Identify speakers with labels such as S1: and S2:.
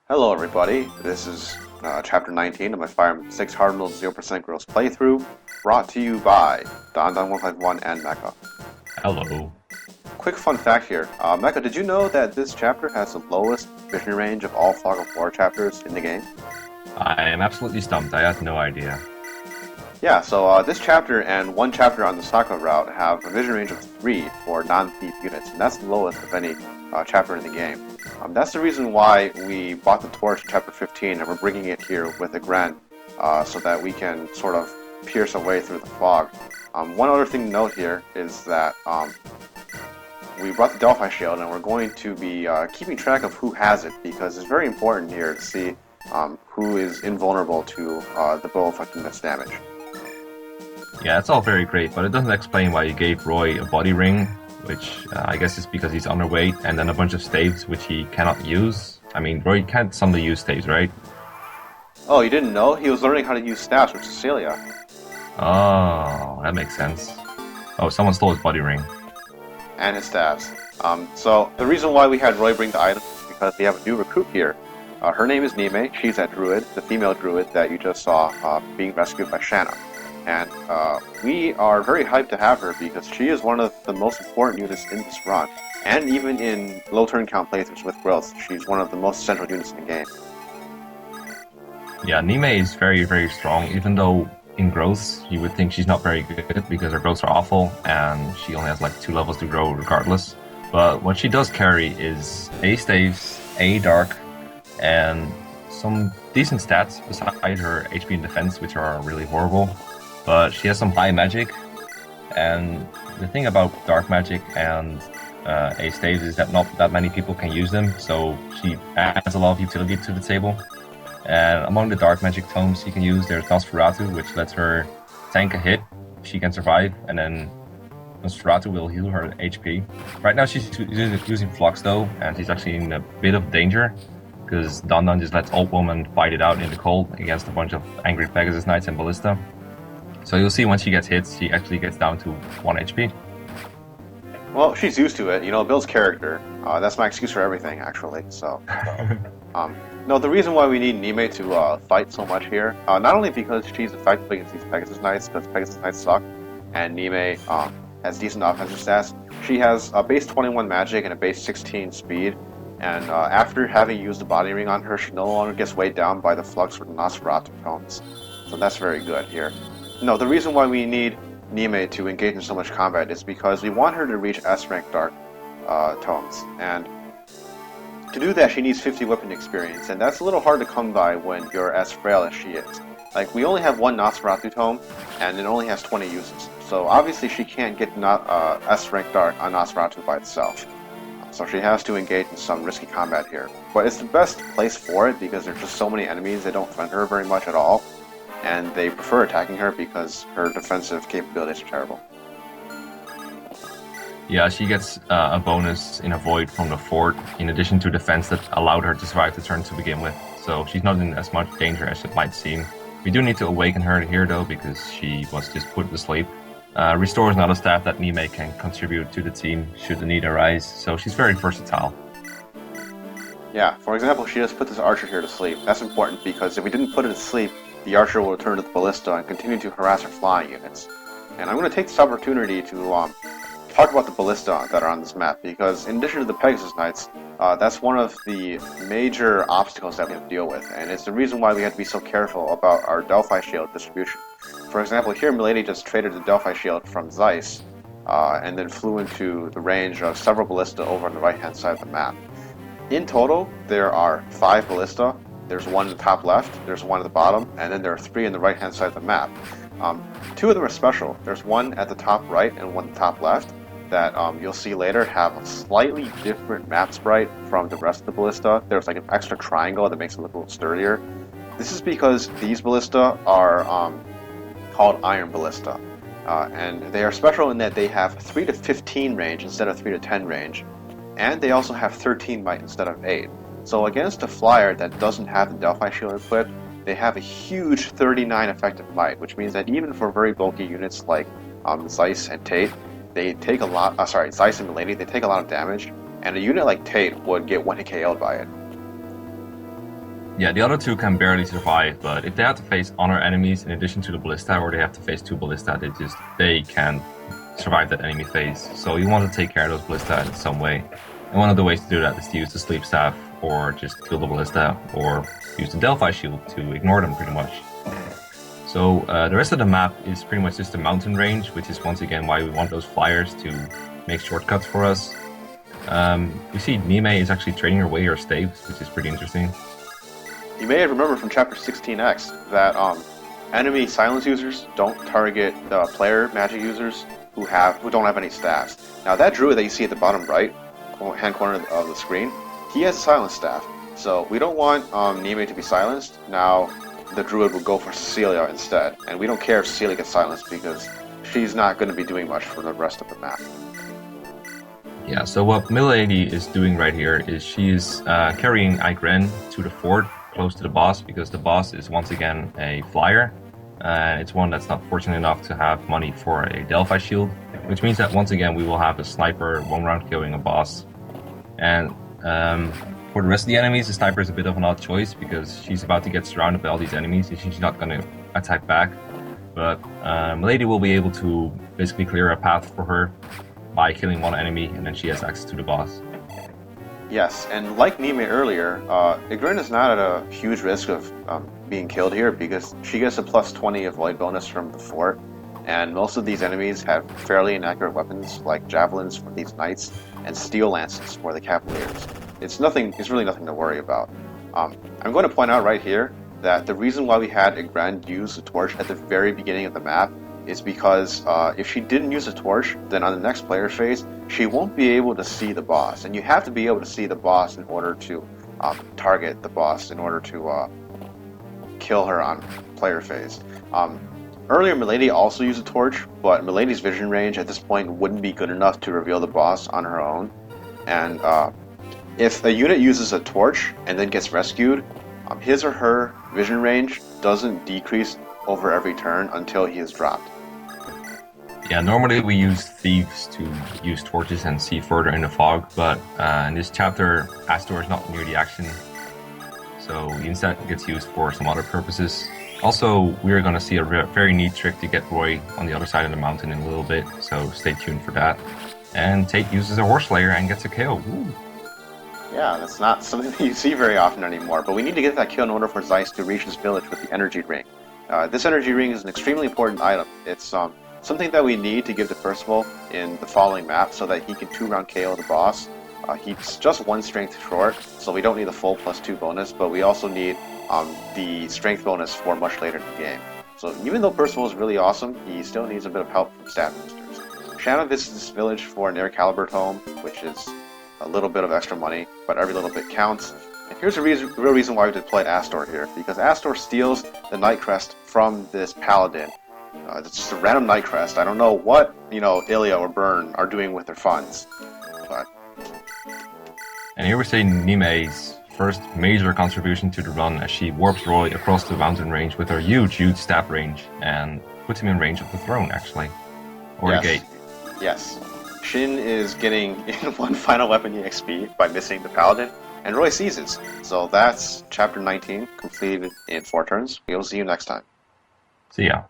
S1: Hello everybody, this is Chapter 19 of my FE6 Hardmode 0% Gross playthrough, brought to you by Don151 and Mekkah.
S2: Hello.
S1: Quick fun fact here, Mekkah, did you know that this chapter has the lowest vision range of all Fog of War chapters in the game?
S2: I am absolutely stumped. I had no idea.
S1: Yeah, so this chapter and one chapter on the Sakura route have a vision range of 3 for non-thief units, and that's the lowest of any chapter in the game. That's the reason why we bought the torch in Chapter 15 and we're bringing it here with Igrene so that we can sort of pierce our way through the fog. One other thing to note here is that we brought the Delphi Shield and we're going to be keeping track of who has it because it's very important here to see who is invulnerable to the bow effectiveness damage.
S2: Yeah, it's all very great, but it doesn't explain why you gave Roy a body ring, which I guess is because he's underweight, and then a bunch of staves which he cannot use. I mean, Roy can't suddenly use staves, right?
S1: Oh, you didn't know? He was learning how to use staffs with Cecilia.
S2: Oh, that makes sense. Oh, someone stole his body ring.
S1: And his staffs. So the reason why we had Roy bring the item is because we have a new recruit here. Her name is Niime. She's that druid, the female druid that you just saw being rescued by Shanna. And we are very hyped to have her because she is one of the most important units in this run. And even in low turn count playthroughs with growth, she's one of the most central units in the game.
S2: Yeah, Niime is very, very strong, even though in growths you would think she's not very good because her growths are awful and she only has like 2 levels to grow regardless. But what she does carry is A staves, A dark, and some decent stats besides her HP and defense, which are really horrible. But she has some high magic, and the thing about dark magic and A staves is that not that many people can use them, so she adds a lot of utility to the table. And among the dark magic tomes she can use, there's Nosferatu, which lets her tank a hit, she can survive, and then Nosferatu will heal her HP. Right now she's using Flux though, and she's actually in a bit of danger, because Don just lets Old Woman fight it out in the cold against a bunch of angry Pegasus Knights and Ballista. So you'll see once she gets hit, she actually gets down to 1 HP.
S1: Well, she's used to it. You know, Bill's character. That's my excuse for everything, actually. So, no, the reason why we need Niime to fight so much here, not only because she's effective against these Pegasus Knights, because Pegasus Knights suck, and Niime has decent offensive stats. She has a base 21 magic and a base 16 speed, and after having used the body ring on her, she no longer gets weighed down by the Flux or the Nosferatu tomes. So that's very good here. No, the reason why we need Niime to engage in so much combat is because we want her to reach S-rank dark tomes, and to do that she needs 50 weapon experience, and that's a little hard to come by when you're as frail as she is. Like, we only have one Nosferatu tome, and it only has 20 uses, so obviously she can't get S-rank dark on Nosferatu by itself. So she has to engage in some risky combat here. But it's the best place for it because there's just so many enemies that don't defend her very much at all. And they prefer attacking her because her defensive capabilities are terrible.
S2: Yeah, she gets a bonus in Avoid from the fort, in addition to defense that allowed her to survive the turn to begin with. So she's not in as much danger as it might seem. We do need to awaken her here though, because she was just put to sleep. Restore is not a staff that Niime can contribute to the team should the need arise, so she's very versatile.
S1: Yeah, for example, she just put this archer here to sleep. That's important because if we didn't put it to sleep, the archer will return to the Ballista and continue to harass our flying units. And I'm going to take this opportunity to talk about the Ballista that are on this map, because in addition to the Pegasus Knights, that's one of the major obstacles that we have to deal with, and it's the reason why we have to be so careful about our Delphi Shield distribution. For example, here Milady just traded the Delphi Shield from Zeiss, and then flew into the range of several Ballista over on the right-hand side of the map. In total, there are 5 Ballista. There's one in the top left, there's one at the bottom, and then there are 3 on the right-hand side of the map. 2 of them are special. There's one at the top right and one at the top left that you'll see later have a slightly different map sprite from the rest of the Ballista. There's like an extra triangle that makes it look a little sturdier. This is because these Ballista are called Iron Ballista. And they are special in that they have 3 to 15 range instead of 3 to 10 range. And they also have 13 might instead of 8. So against a flyer that doesn't have the Delphi Shield equipped, they have a huge 39 effective might, which means that even for very bulky units like Zeiss and Tate, they take a lot, Zeiss and Milady, they take a lot of damage, and a unit like Tate would get 1-hit KO'd by it.
S2: Yeah, the other two can barely survive, but if they have to face honor enemies in addition to the Ballista, or they have to face two Ballista, they can't survive that enemy phase. So you want to take care of those Ballista in some way. And one of the ways to do that is to use the Sleep Staff, or just kill the Ballista, or use the Delphi Shield to ignore them pretty much. So the rest of the map is pretty much just a mountain range, which is once again why we want those flyers to make shortcuts for us. We see Niime is actually trading her way her staves, which is pretty interesting.
S1: You may remember from Chapter 16X that enemy silence users don't target the player magic users who don't have any staffs. Now that druid that you see at the bottom right hand corner of the screen, he has a silence staff. So we don't want Niime to be silenced. Now the druid will go for Cecilia instead, and we don't care if Cecilia gets silenced because she's not going to be doing much for the rest of the map.
S2: Yeah, so what Milady is doing right here is she's carrying Igrene to the fort close to the boss, because the boss is once again a flyer, and it's one that's not fortunate enough to have money for a Delphi shield, which means that once again we will have a sniper one round killing a boss. And for the rest of the enemies, the sniper is a bit of an odd choice because she's about to get surrounded by all these enemies and she's not going to attack back. But Milady will be able to basically clear a path for her by killing one enemy, and then she has access to the boss.
S1: Yes, and like Niime earlier, Igrene is not at a huge risk of being killed here because she gets a plus 20 avoid bonus from the fort, and most of these enemies have fairly inaccurate weapons like javelins for these knights and steel lances for the cavaliers. It's really nothing to worry about. I'm going to point out right here that the reason why we had Igrene use the torch at the very beginning of the map is because if she didn't use a torch, then on the next player phase, she won't be able to see the boss. And you have to be able to see the boss in order to target the boss, in order to kill her on player phase. Earlier, Milady also used a torch, but Milady's vision range at this point wouldn't be good enough to reveal the boss on her own. And if a unit uses a torch and then gets rescued, his or her vision range doesn't decrease over every turn until he is dropped.
S2: Yeah, normally we use thieves to use torches and see further in the fog, but in this chapter, Astore is not near the action, so he instead gets used for some other purposes. Also, we're going to see a very neat trick to get Roy on the other side of the mountain in a little bit, so stay tuned for that. And Tate uses a Horse Slayer and gets a kill. Woo.
S1: Yeah, that's not something that you see very often anymore, but we need to get that kill in order for Zeiss to reach this village with the energy ring. This energy ring is an extremely important item. It's something that we need to give to Percival in the following map so that he can 2-round KO the boss. He's just 1 strength short, so we don't need the full +2 bonus, but we also need the strength bonus for much later in the game. So even though Percival is really awesome, he still needs a bit of help from stat boosters. Shanna visits this village for an Aircalibur tome, which is a little bit of extra money, but every little bit counts. And here's the real reason why we deployed Astore here, because Astore steals the Knight Crest from this paladin. It's just a random Knight Crest. I don't know what, Ilia or Burn are doing with their funds, but...
S2: And here we see Niime's first major contribution to the run as she warps Roy across the mountain range with her huge staff range and puts him in range of the throne, actually. Or
S1: yes.
S2: the gate.
S1: Yes. Shin is getting in 1 final weapon EXP by missing the paladin, and Roy seizes. So that's Chapter 19, completed in 4 turns. We will see you next time.
S2: See ya.